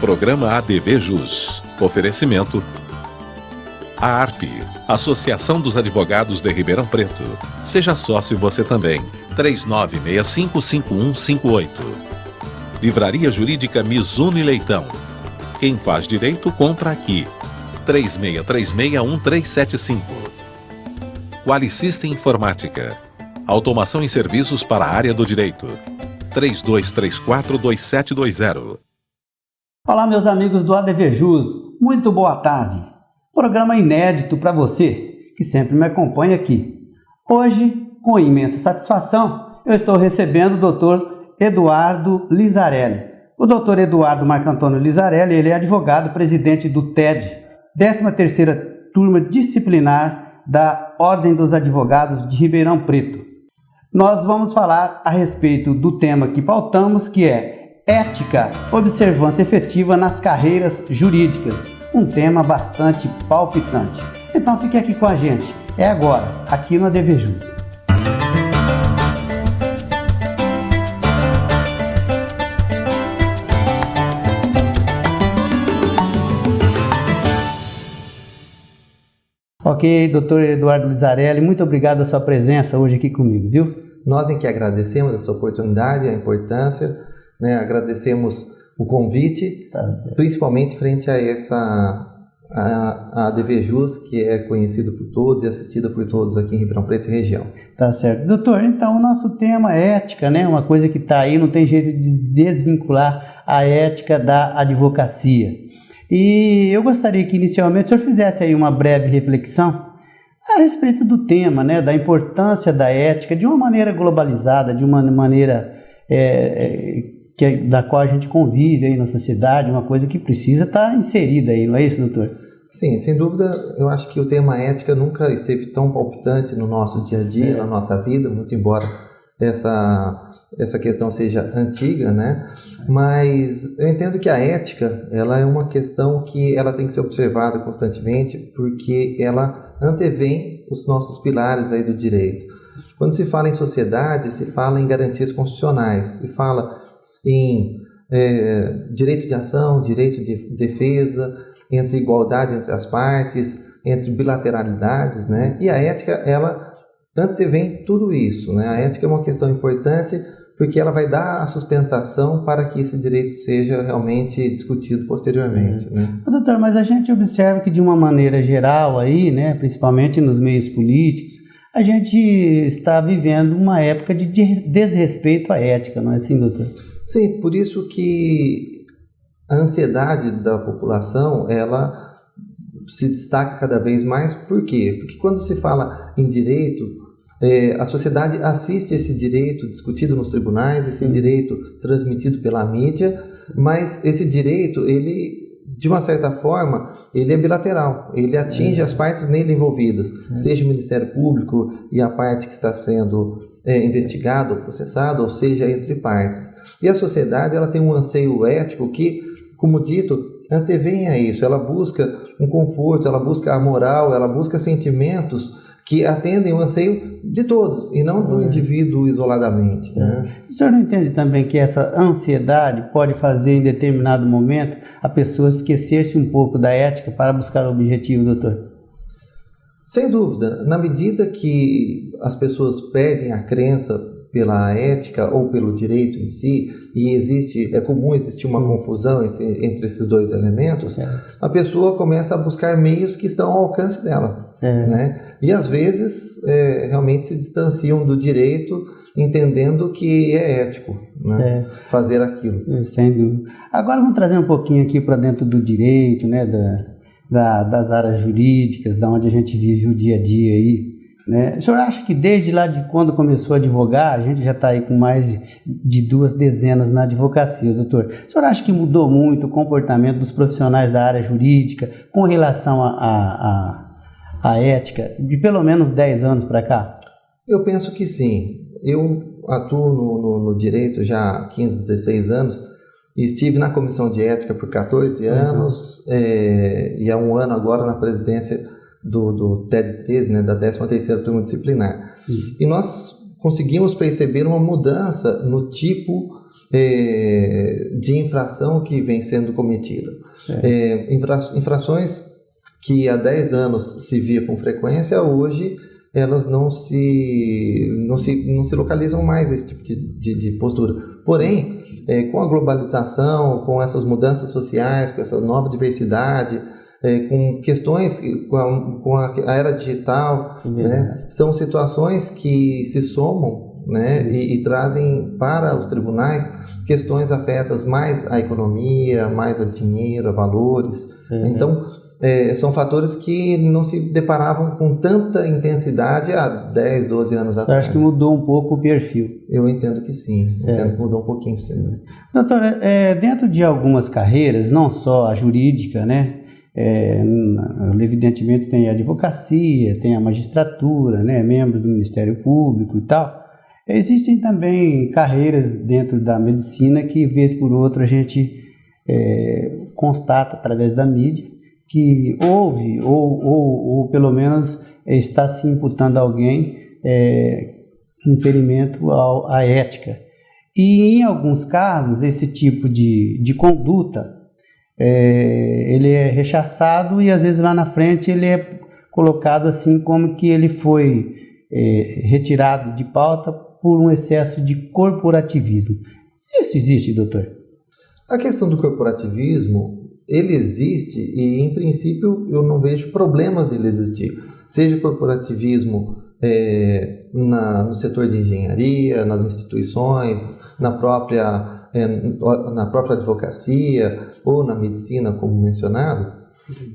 Programa ADV Jus. Oferecimento a ARP, Associação dos Advogados de Ribeirão Preto. Seja sócio você também. 3965-5158. Livraria Jurídica Mizuno e Leitão. Quem faz direito, compra aqui. 3636-1375. Qualicista Informática. Automação e serviços para a área do direito. 3234-2720. Olá, meus amigos do ADV Jus. Muito boa tarde. Programa inédito para você, que sempre me acompanha aqui. Hoje, com imensa satisfação, eu estou recebendo o Dr. Eduardo Lizarelli. O Dr. Eduardo Marco Antônio Lizarelli, ele é advogado, presidente do TED, 13ª Turma Disciplinar da Ordem dos Advogados de Ribeirão Preto. Nós vamos falar a respeito do tema que pautamos, que é ética, observância efetiva nas carreiras jurídicas. Um tema bastante palpitante. Então fique aqui com a gente. É agora, aqui no ADV Jus. Ok, doutor Eduardo Lizarelli, muito obrigado pela sua presença hoje aqui comigo, viu? Nós em que agradecemos essa oportunidade, a importância, né? Agradecemos o convite, principalmente frente a a ADV Jus, que é conhecido por todos e assistida por todos aqui em Ribeirão Preto e região. Tá certo. Doutor, então o nosso tema é ética, né? Uma coisa que está aí, não tem jeito de desvincular a ética da advocacia. E eu gostaria que inicialmente o senhor fizesse aí uma breve reflexão a respeito do tema, né? Da importância da ética de uma maneira globalizada, de uma maneira da qual a gente convive aí na sociedade, uma coisa que precisa estar inserida aí, não é isso, doutor? Sim, sem dúvida, eu acho que o tema ética nunca esteve tão palpitante no nosso dia a dia, na nossa vida, muito embora essa questão seja antiga, né? Mas eu entendo que a ética, ela é uma questão que ela tem que ser observada constantemente, porque ela antevém os nossos pilares aí do direito. Quando se fala em sociedade, se fala em garantias constitucionais, se fala em direito de ação, direito de defesa, entre igualdade entre as partes, entre bilateralidades, né? E a ética, ela antevém tudo isso, né? A ética é uma questão importante porque ela vai dar a sustentação para que esse direito seja realmente discutido posteriormente, né? Doutor, mas a gente observa que de uma maneira geral aí, né, principalmente nos meios políticos, a gente está vivendo uma época de desrespeito à ética, não é assim, doutor? Sim, por isso que a ansiedade da população, ela se destaca cada vez mais. Por quê? Porque quando se fala em direito, a sociedade assiste esse direito discutido nos tribunais, esse direito transmitido pela mídia, mas esse direito, ele, de uma certa forma, ele é bilateral, ele atinge as partes nele envolvidas, seja o Ministério Público e a parte que está sendo investigada ou processada, ou seja, entre partes. E a sociedade, ela tem um anseio ético que, como dito, antevém a isso. Ela busca um conforto, ela busca a moral, ela busca sentimentos que atendem o anseio de todos e não do indivíduo isoladamente, né? O senhor não entende também que essa ansiedade pode fazer em determinado momento a pessoa esquecer-se um pouco da ética para buscar o objetivo, doutor? Sem dúvida, na medida que as pessoas perdem a crença pela ética ou pelo direito em si, e é comum existir uma confusão entre esses dois elementos, a pessoa começa a buscar meios que estão ao alcance dela, né? E às vezes realmente se distanciam do direito, entendendo que é ético, né, fazer aquilo. Sem dúvida. Agora vamos trazer um pouquinho aqui para dentro do direito, né, das áreas jurídicas, da onde a gente vive o dia a dia aí, né? O senhor acha que desde lá de quando começou a advogar, a gente já está aí com mais de 2 dezenas na advocacia, doutor? O senhor acha que mudou muito o comportamento dos profissionais da área jurídica com relação à ética, de pelo menos 10 anos para cá? Eu penso que sim. Eu atuo no direito já há 15, 16 anos, e estive na comissão de ética por 14 anos, e há um ano agora na presidência do TED 13, né, da 13ª Turma Disciplinar. E nós conseguimos perceber uma mudança no tipo de infração que vem sendo cometida. Infrações que há 10 anos se via com frequência, hoje elas não se localizam mais esse tipo de postura. Porém, com a globalização, com essas mudanças sociais, com essa nova diversidade, com questões, com a era digital, né, são situações que se somam, né, e trazem para os tribunais questões afetas mais à economia, mais a dinheiro, a valores. Então, são fatores que não se deparavam com tanta intensidade há 10, 12 anos atrás. Eu acho que mudou um pouco o perfil. Eu entendo que sim, entendo que mudou um pouquinho sim. Doutora, dentro de algumas carreiras, não só a jurídica, né? Evidentemente tem a advocacia, tem a magistratura, né? Membros do Ministério Público e tal. Existem também carreiras dentro da medicina que, vez por outra, a gente constata através da mídia que houve, ou pelo menos está se imputando a alguém um ferimento à ética. E em alguns casos, esse tipo de conduta, ele é rechaçado e às vezes lá na frente ele é colocado assim como que ele foi retirado de pauta por um excesso de corporativismo. Isso existe, doutor? A questão do corporativismo, ele existe e, em princípio, eu não vejo problemas dele existir. Seja corporativismo no setor de engenharia, nas instituições, na própria advocacia ou na medicina, como mencionado,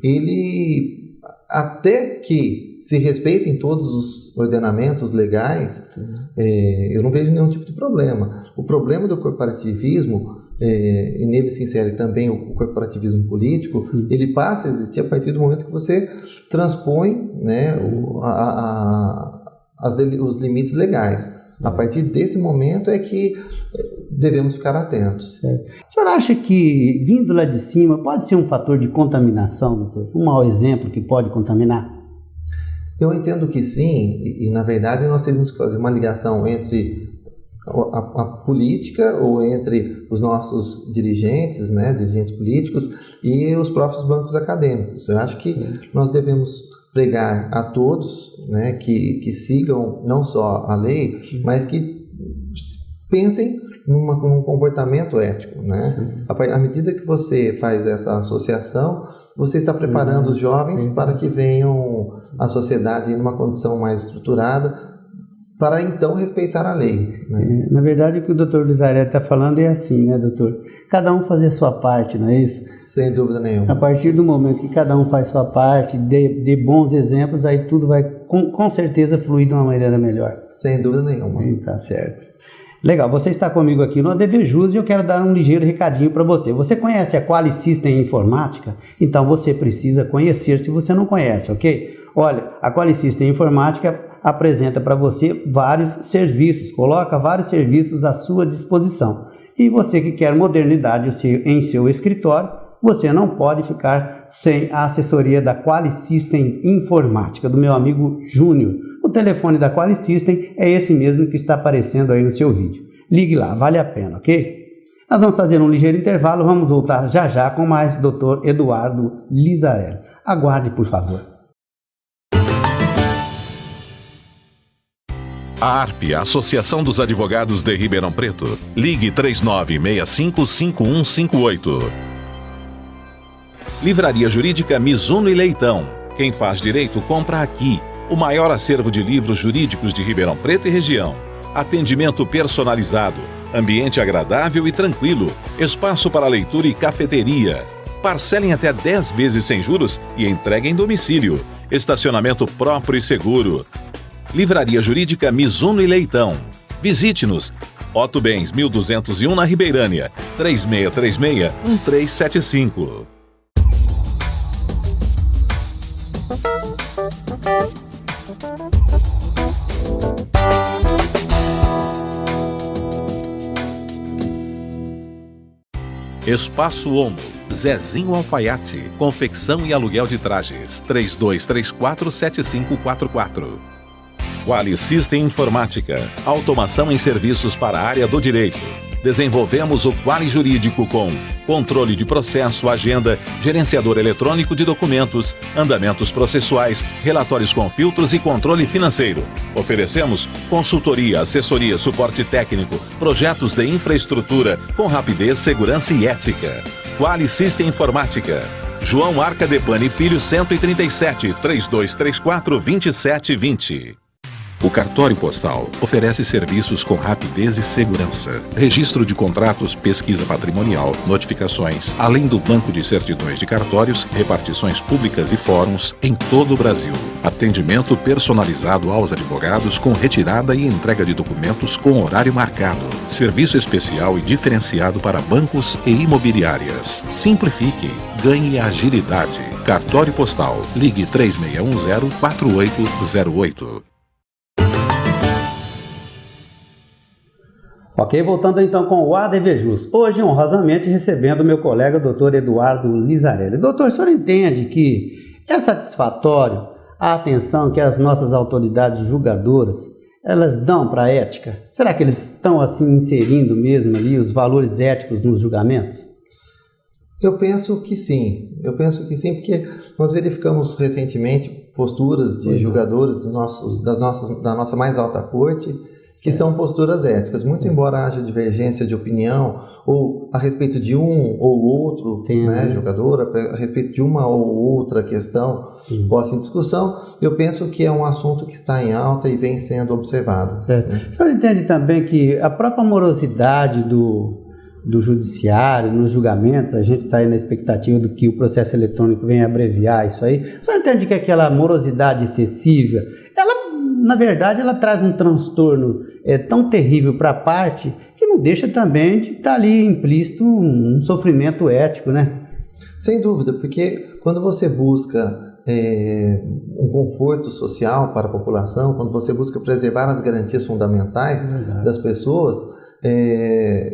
ele, até que se respeitem todos os ordenamentos legais, eu não vejo nenhum tipo de problema. O problema do corporativismo, e nele se insere também o corporativismo político, ele passa a existir a partir do momento que você transpõe, né, os limites legais. A partir desse momento é que devemos ficar atentos. O senhor acha que, vindo lá de cima, pode ser um fator de contaminação, doutor? Um mau exemplo que pode contaminar? Eu entendo que sim, e na verdade nós teríamos que fazer uma ligação entre a política, ou entre os nossos dirigentes, né, dirigentes políticos, e os próprios bancos acadêmicos. Eu acho que nós devemos pregar a todos, né, que sigam não só a lei, mas que pensem num comportamento ético, né? À medida que você faz essa associação, você está preparando os jovens para que venham à sociedade numa condição mais estruturada, para então respeitar a lei, né? Na verdade, o que o doutor Lizarelli está falando é assim, né, doutor? Cada um fazer a sua parte, não é isso? Sem dúvida nenhuma. A partir do momento que cada um faz sua parte, dê bons exemplos, aí tudo vai com certeza fluir de uma maneira melhor. Sem dúvida nenhuma. Tá certo. Legal, você está comigo aqui no ADVJus e eu quero dar um ligeiro recadinho para você. Você conhece a Qualisystem Informática? Então você precisa conhecer se você não conhece, ok? Olha, a Qualisystem Informática apresenta para você vários serviços, coloca vários serviços à sua disposição. E você que quer modernidade em seu escritório, você não pode ficar sem a assessoria da Qualisystem Informática, do meu amigo Júnior. O telefone da Qualisystem é esse mesmo que está aparecendo aí no seu vídeo. Ligue lá, vale a pena, ok? Nós vamos fazer um ligeiro intervalo, vamos voltar já já com mais Dr. Eduardo Lizarelli. Aguarde, por favor. A ARP, a Associação dos Advogados de Ribeirão Preto. Ligue 3965-5158. Livraria Jurídica Mizuno e Leitão. Quem faz direito compra aqui. O maior acervo de livros jurídicos de Ribeirão Preto e região. Atendimento personalizado. Ambiente agradável e tranquilo. Espaço para leitura e cafeteria. Parcelem até 10 vezes sem juros e entrega em domicílio. Estacionamento próprio e seguro. Livraria Jurídica Mizuno e Leitão. Visite-nos. Otto Bens, 1201 na Ribeirânia. 3636-1375. Espaço Omo, Zezinho Alfaiate, confecção e aluguel de trajes, 3234-7544. Qualisystem Informática, automação em serviços para a área do direito. Desenvolvemos o Quali Jurídico com controle de processo, agenda, gerenciador eletrônico de documentos, andamentos processuais, relatórios com filtros e controle financeiro. Oferecemos consultoria, assessoria, suporte técnico, projetos de infraestrutura com rapidez, segurança e ética. Quali System Informática. João Arcadepani Filho 137, 3234-2720. O cartório postal oferece serviços com rapidez e segurança. Registro de contratos, pesquisa patrimonial, notificações, além do banco de certidões de cartórios, repartições públicas e fóruns em todo o Brasil. Atendimento personalizado aos advogados com retirada e entrega de documentos com horário marcado. Serviço especial e diferenciado para bancos e imobiliárias. Simplifique, ganhe agilidade. Cartório postal. Ligue 3610-4808. Ok, voltando então com o ADVJus. Hoje, honrosamente, recebendo o meu colega, doutor Eduardo Lizarelli. Doutor, o senhor entende que é satisfatório a atenção que as nossas autoridades julgadoras elas dão para a ética? Será que eles estão assim inserindo mesmo ali os valores éticos nos julgamentos? Eu penso que sim, porque nós verificamos recentemente posturas de julgadores da nossa mais alta corte, que são posturas éticas, muito embora haja divergência de opinião ou a respeito de um ou outro julgador, a respeito de uma ou outra questão posta em discussão, eu penso que é um assunto que está em alta e vem sendo observado. Certo. O senhor entende também que a própria morosidade do judiciário, nos julgamentos, a gente está aí na expectativa do que o processo eletrônico venha abreviar isso aí. O senhor entende que aquela morosidade excessiva, ela, na verdade, ela traz um transtorno tão terrível para a parte que não deixa também de estar ali implícito um sofrimento ético, né? Sem dúvida, porque quando você busca um conforto social para a população, quando você busca preservar as garantias fundamentais das pessoas,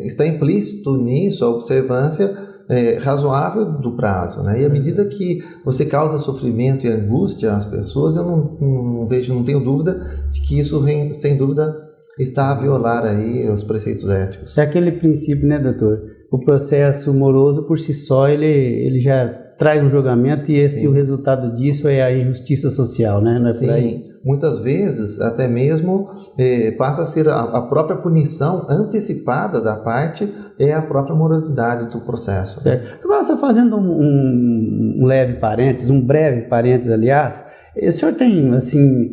está implícito nisso a observância razoável do prazo, né? E à medida que você causa sofrimento e angústia às pessoas, eu não tenho dúvida de que isso, sem dúvida, está a violar aí os preceitos éticos. É aquele princípio, né, doutor? O processo moroso por si só, ele já traz um julgamento e o resultado disso é a injustiça social, né? Não é por aí? Muitas vezes até mesmo passa a ser a própria punição antecipada da parte, é a própria morosidade do processo. Certo. Agora, só fazendo um breve parênteses, aliás, o senhor tem, assim,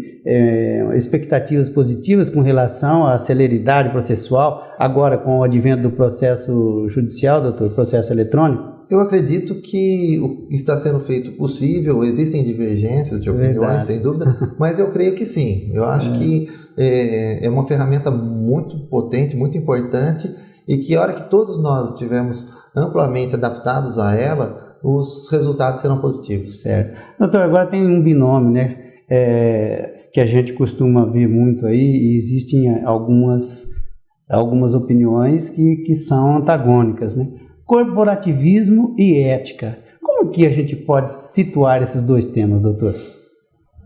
expectativas positivas com relação à celeridade processual, agora com o advento do processo judicial, doutor, processo eletrônico? Eu acredito que está sendo feito possível, existem divergências de opiniões, sem dúvida, mas eu creio que sim. Eu acho que é uma ferramenta muito potente, muito importante, e que a hora que todos nós estivermos amplamente adaptados a ela, os resultados serão positivos. Certo. Doutor, agora tem um binômio, né, que a gente costuma ver muito aí, e existem algumas opiniões que são antagônicas, né? Corporativismo e ética. Como que a gente pode situar esses dois temas, doutor?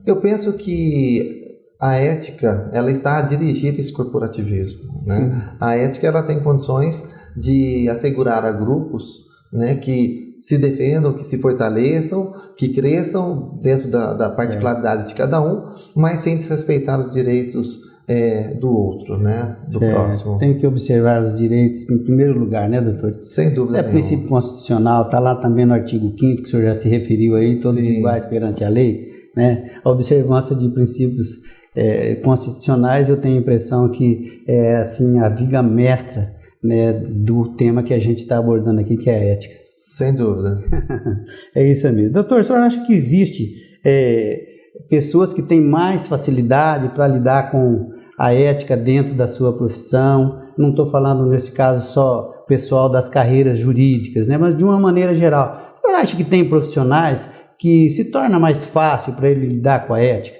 Eu penso que a ética, ela está a dirigir esse corporativismo, né? A ética, ela tem condições de assegurar a grupos, né, que se defendam, que se fortaleçam, que cresçam dentro da particularidade de cada um, mas sem desrespeitar os direitos do outro, né, do próximo. Tem que observar os direitos em primeiro lugar, né, doutor? Sem dúvida nenhuma. Isso é princípio constitucional, está lá também no artigo 5º, que o senhor já se referiu aí, todos iguais perante a lei, né? A observância de princípios constitucionais, eu tenho a impressão que é assim, a viga mestra, né, do tema que a gente está abordando aqui, que é a ética. Sem dúvida. É isso mesmo. Doutor, o senhor acha que existe pessoas que têm mais facilidade para lidar com a ética dentro da sua profissão? Não estou falando, nesse caso, só pessoal das carreiras jurídicas, né, mas de uma maneira geral. O senhor acha que tem profissionais que se torna mais fácil para ele lidar com a ética?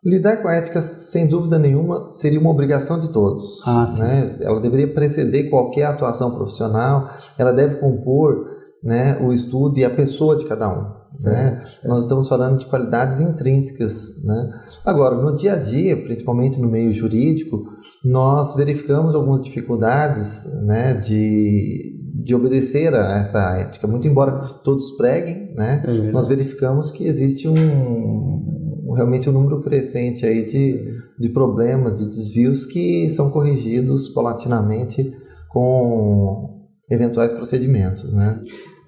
Lidar com a ética, sem dúvida nenhuma, seria uma obrigação de todos. Né? Ela deveria preceder qualquer atuação profissional, ela deve compor né, o estudo e a pessoa de cada um. Né? Nós estamos falando de qualidades intrínsecas. Né? Agora, no dia a dia, principalmente no meio jurídico, nós verificamos algumas dificuldades, né, de obedecer a essa ética. Muito embora todos preguem, né, nós verificamos que existe realmente um número crescente aí de problemas, de desvios que são corrigidos paulatinamente com eventuais procedimentos. Né?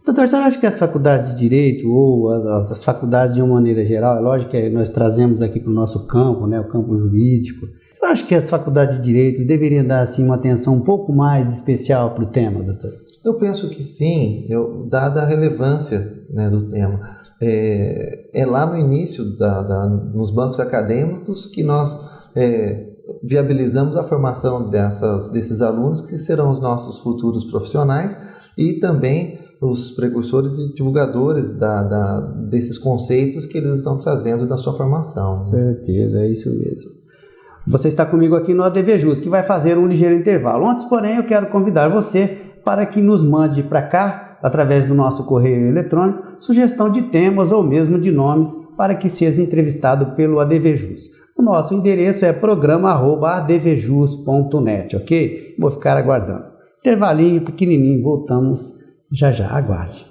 Doutor, você acha que as faculdades de Direito ou as faculdades de uma maneira geral, é lógico que nós trazemos aqui para o nosso campo, né, o campo jurídico, você acha que as faculdades de Direito deveriam dar assim, uma atenção um pouco mais especial para o tema, doutor? Eu penso que sim, dada a relevância, né, do tema. É lá no início, nos bancos acadêmicos, que nós viabilizamos a formação desses alunos que serão os nossos futuros profissionais e também os precursores e divulgadores desses conceitos que eles estão trazendo da sua formação. Certeza, é isso mesmo. Você está comigo aqui no ADVJus, que vai fazer um ligeiro intervalo. Antes, porém, eu quero convidar você para que nos mande para cá, através do nosso correio eletrônico, sugestão de temas ou mesmo de nomes para que seja entrevistado pelo ADVJus. O nosso endereço é programa@advjus.net, ok? Vou ficar aguardando. Intervalinho pequenininho, voltamos já, aguarde.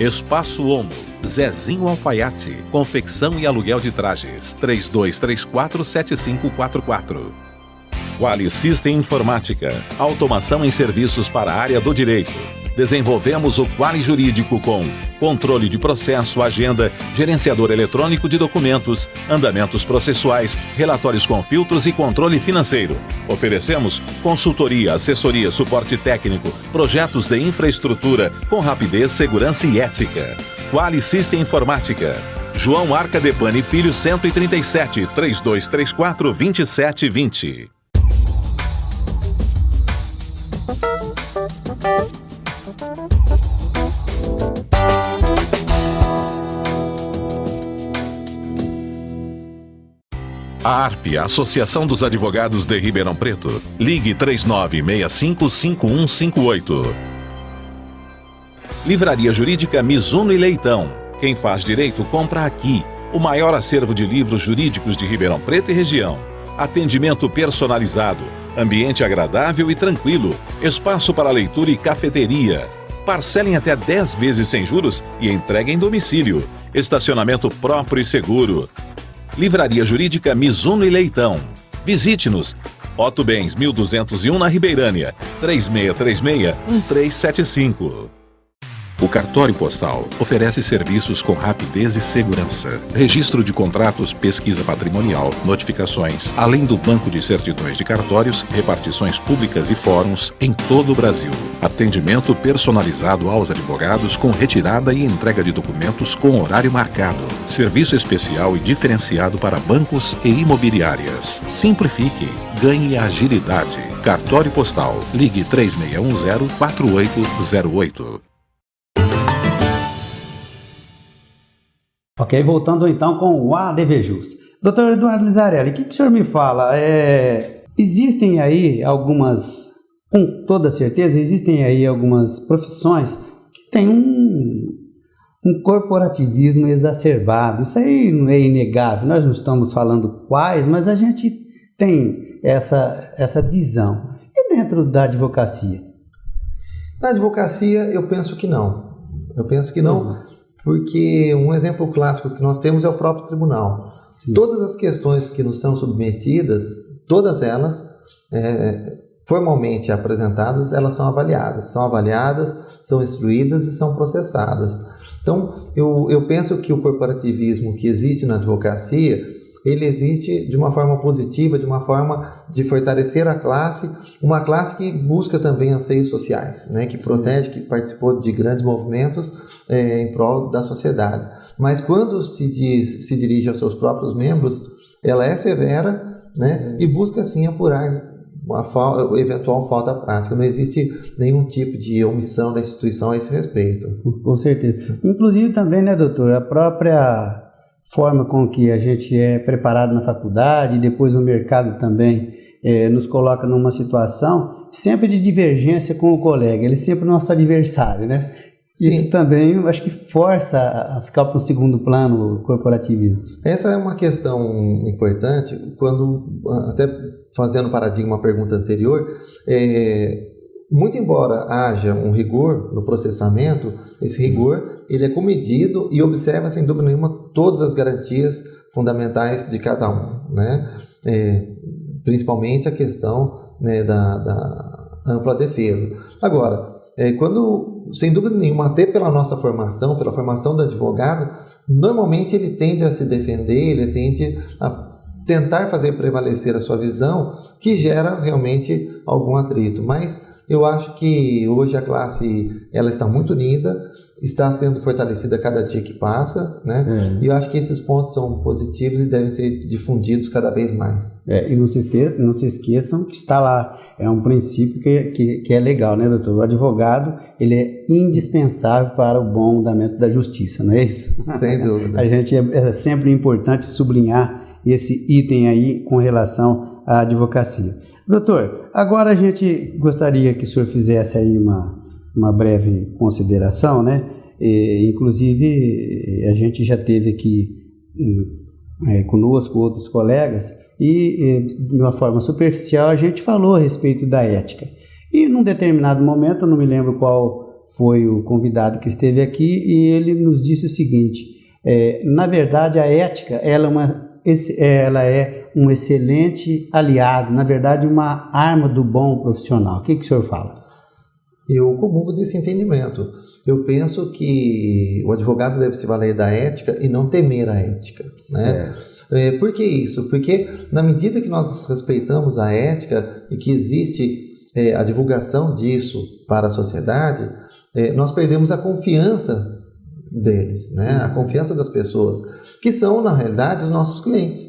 Espaço Homo, Zezinho Alfaiate, confecção e aluguel de trajes, 3234-7544. Quali System Informática, automação em serviços para a área do direito. Desenvolvemos o Quali Jurídico com controle de processo, agenda, gerenciador eletrônico de documentos, andamentos processuais, relatórios com filtros e controle financeiro. Oferecemos consultoria, assessoria, suporte técnico, projetos de infraestrutura com rapidez, segurança e ética. Quali System Informática. João Arcadepani Filho 137, 3234-2720. A ARP, Associação dos Advogados de Ribeirão Preto. Ligue 3965-5158. Livraria Jurídica Mizuno e Leitão. Quem faz direito compra aqui. O maior acervo de livros jurídicos de Ribeirão Preto e região. Atendimento personalizado. Ambiente agradável e tranquilo. Espaço para leitura e cafeteria. Parcelem até 10 vezes sem juros e entrega em domicílio. Estacionamento próprio e seguro. Livraria Jurídica Mizuno e Leitão. Visite-nos. Otto Bens, 1201 na Ribeirânia. 3636-1375. O cartório postal oferece serviços com rapidez e segurança. Registro de contratos, pesquisa patrimonial, notificações, além do banco de certidões de cartórios, repartições públicas e fóruns em todo o Brasil. Atendimento personalizado aos advogados com retirada e entrega de documentos com horário marcado. Serviço especial e diferenciado para bancos e imobiliárias. Simplifique, ganhe agilidade. Cartório postal. Ligue 3610-4808. Ok, voltando então com o ADVJus. Doutor Eduardo Lizarelli, o que o senhor me fala? Existem aí algumas, com toda certeza, existem aí algumas profissões que têm um corporativismo exacerbado. Isso aí não é inegável, nós não estamos falando quais, mas a gente tem essa visão. E dentro da advocacia? Na advocacia, eu penso que não. Porque um exemplo clássico que nós temos é o próprio tribunal. Sim. Todas as questões que nos são submetidas, todas elas, formalmente apresentadas, elas são avaliadas, são instruídas e são processadas. Então, eu penso que o corporativismo que existe na advocacia, ele existe de uma forma positiva, de uma forma de fortalecer a classe, uma classe que busca também anseios sociais, né, que protege, que participou de grandes movimentos em prol da sociedade. Mas quando se dirige aos seus próprios membros, ela é severa, né, e busca assim apurar uma eventual falta prática. Não existe nenhum tipo de omissão da instituição a esse respeito. Com certeza. Inclusive também, né, doutor, a própria forma com que a gente é preparado na faculdade e depois o mercado também nos coloca numa situação, sempre de divergência com o colega, ele é sempre o nosso adversário, né? Sim. Isso também, eu acho que força a ficar para um segundo plano o corporativismo. Essa é uma questão importante, quando, até fazendo paradigma à pergunta anterior, muito embora haja um rigor no processamento, esse rigor ele é comedido e observa, sem dúvida nenhuma, todas as garantias fundamentais de cada um, né? Principalmente a questão, né, da ampla defesa. Agora, quando, sem dúvida nenhuma, até pela nossa formação, pela formação do advogado, normalmente ele tende a se defender, ele tende a tentar fazer prevalecer a sua visão, que gera realmente algum atrito. Mas eu acho que hoje a classe ela está muito unida, está sendo fortalecida a cada dia que passa, né? E eu acho que esses pontos são positivos e devem ser difundidos cada vez mais. E não se esqueçam que está lá, é um princípio que é legal, né, doutor? O advogado, ele é indispensável para o bom andamento da justiça, não é isso? Sem dúvida. A gente é sempre importante sublinhar esse item aí com relação à advocacia. Doutor, agora a gente gostaria que o senhor fizesse aí uma breve consideração, né? Inclusive, a gente já teve aqui conosco outros colegas e, de uma forma superficial, a gente falou a respeito da ética. E, num determinado momento, eu não me lembro qual foi o convidado que esteve aqui, e ele nos disse o seguinte, na verdade, a ética, ela é um excelente aliado, na verdade, uma arma do bom profissional. O que o senhor fala? Eu comungo desse entendimento. Eu penso que o advogado deve se valer da ética e não temer a ética, né? Por que isso? Porque na medida que nós desrespeitamos a ética e que existe a divulgação disso para a sociedade, nós perdemos a confiança deles, né? A confiança das pessoas, que são, na realidade, os nossos clientes.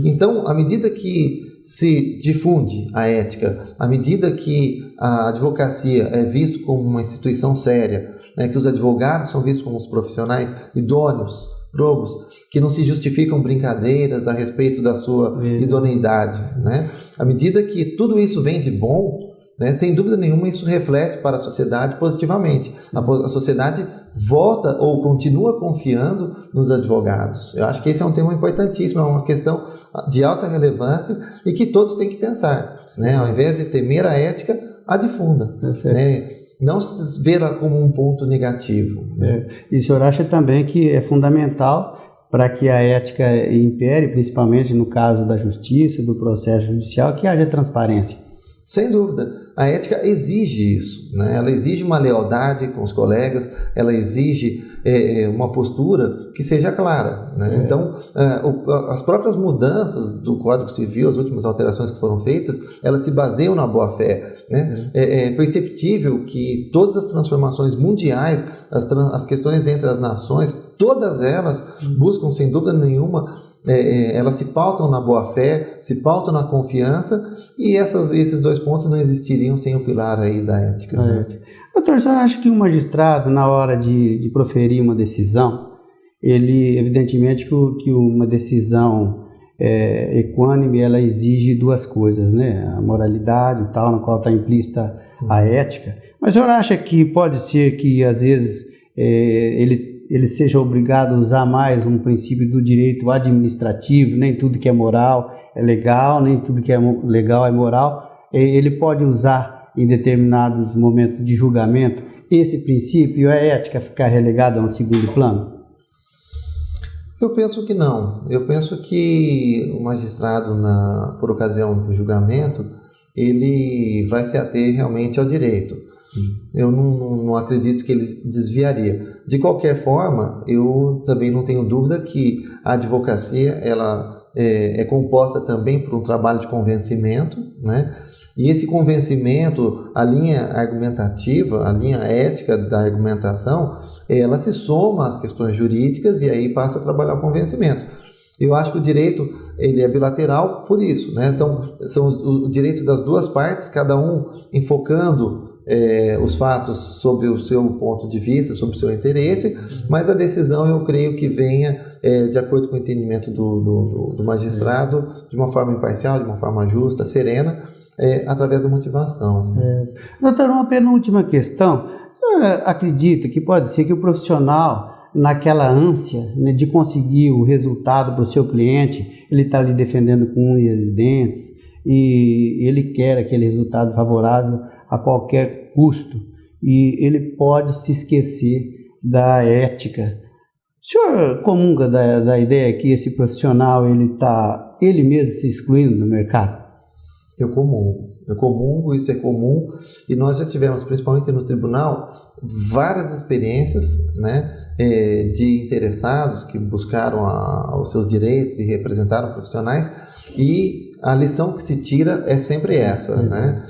Então, à medida que se difunde a ética, à medida que a advocacia é vista como uma instituição séria, né, que os advogados são vistos como os profissionais idôneos, probos, que não se justificam brincadeiras a respeito da sua idoneidade, né? À medida que tudo isso vem de bom, né, sem dúvida nenhuma isso reflete para a sociedade positivamente. A sociedade volta ou continua confiando nos advogados. Eu acho que esse é um tema importantíssimo, é uma questão de alta relevância e que todos têm que pensar, né? Ao invés de temer a ética, a difunda, né? Não se vê-la como um ponto negativo. Né? E o senhor acha também que é fundamental para que a ética impere, principalmente no caso da justiça, do processo judicial, que haja transparência? Sem dúvida, a ética exige isso, né? Ela exige uma lealdade com os colegas, ela exige uma postura que seja clara, né? Então, as próprias mudanças do Código Civil, as últimas alterações que foram feitas, elas se baseiam na boa-fé, né? É perceptível que todas as transformações mundiais, as questões entre as nações, todas elas buscam, sem dúvida nenhuma, elas se pautam na boa-fé, se pautam na confiança, e esses dois pontos não existiriam sem o pilar aí da ética. Né? Doutor, o senhor acha que um magistrado, na hora de proferir uma decisão, ele, evidentemente, que uma decisão equânime, ela exige duas coisas, né? A moralidade e tal, na qual está implícita a ética, mas o senhor acha que pode ser que, às vezes, ele seja obrigado a usar mais um princípio do direito administrativo, nem tudo que é moral é legal, nem tudo que é legal é moral, ele pode usar em determinados momentos de julgamento esse princípio, a ética ficar relegada a um segundo plano? Eu penso que não. Eu penso que o magistrado, por ocasião do julgamento, ele vai se ater realmente ao direito. Eu não acredito que ele desviaria. De qualquer forma, eu também não tenho dúvida que a advocacia ela é composta também por um trabalho de convencimento, né? E esse convencimento, a linha argumentativa, a linha ética da argumentação, ela se soma às questões jurídicas e aí passa a trabalhar o convencimento. Eu acho que o direito ele é bilateral por isso, né? São os direitos das duas partes, cada um enfocando os fatos sob o seu ponto de vista, sob o seu interesse, mas a decisão eu creio que venha de acordo com o entendimento do magistrado, de uma forma imparcial, de uma forma justa, serena, através da motivação. Doutor, uma penúltima questão. O senhor acredita que pode ser que o profissional, naquela ânsia, né, de conseguir o resultado para o seu cliente, ele está ali defendendo com unhas e dentes e ele quer aquele resultado favorável a qualquer custo e ele pode se esquecer da ética? O senhor comunga da ideia que esse profissional ele mesmo se excluindo do mercado? Eu comungo, isso é comum, e nós já tivemos, principalmente no tribunal, várias experiências, né, de interessados que buscaram os seus direitos e representaram profissionais, e a lição que se tira é sempre essa, né?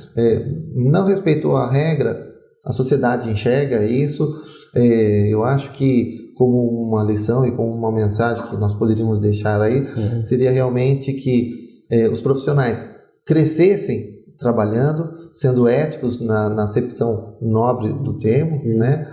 Não respeitou a regra, a sociedade enxerga isso. Eu acho que como uma lição e como uma mensagem que nós poderíamos deixar aí, seria realmente que os profissionais crescessem trabalhando, sendo éticos na acepção nobre do termo, né?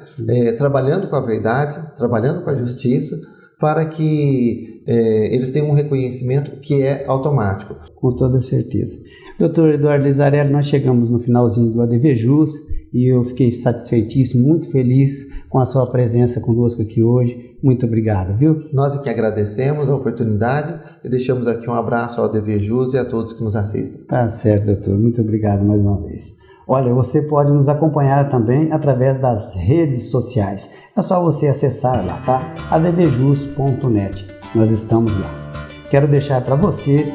Trabalhando com a verdade, trabalhando com a justiça, para que eles tenham um reconhecimento que é automático. Com toda certeza. Doutor Eduardo Lizarelli, nós chegamos no finalzinho do ADVJus e eu fiquei satisfeitíssimo, muito feliz com a sua presença conosco aqui hoje. Muito obrigado, viu? Nós aqui agradecemos a oportunidade e deixamos aqui um abraço ao ADVJus e a todos que nos assistem. Tá certo, doutor. Muito obrigado mais uma vez. Olha, você pode nos acompanhar também através das redes sociais. É só você acessar lá, tá? advjus.net. Nós estamos lá. Quero deixar para você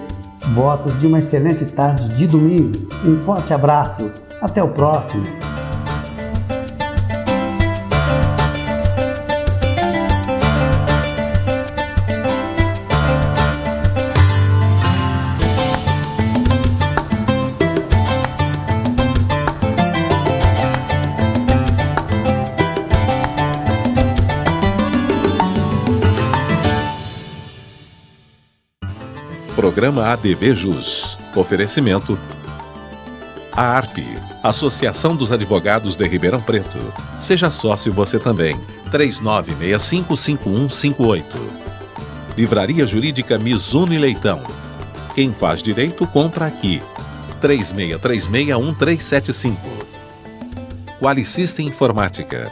votos de uma excelente tarde de domingo. Um forte abraço. Até o próximo. Programa ADVJus. Oferecimento AARP, Associação dos Advogados de Ribeirão Preto. Seja sócio você também. 3965-5158. Livraria Jurídica Mizuno e Leitão. Quem faz direito, compra aqui. 3636-1375. Qualicista Informática.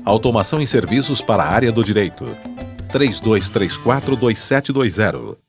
Automação e serviços para a área do direito. 3234-2720.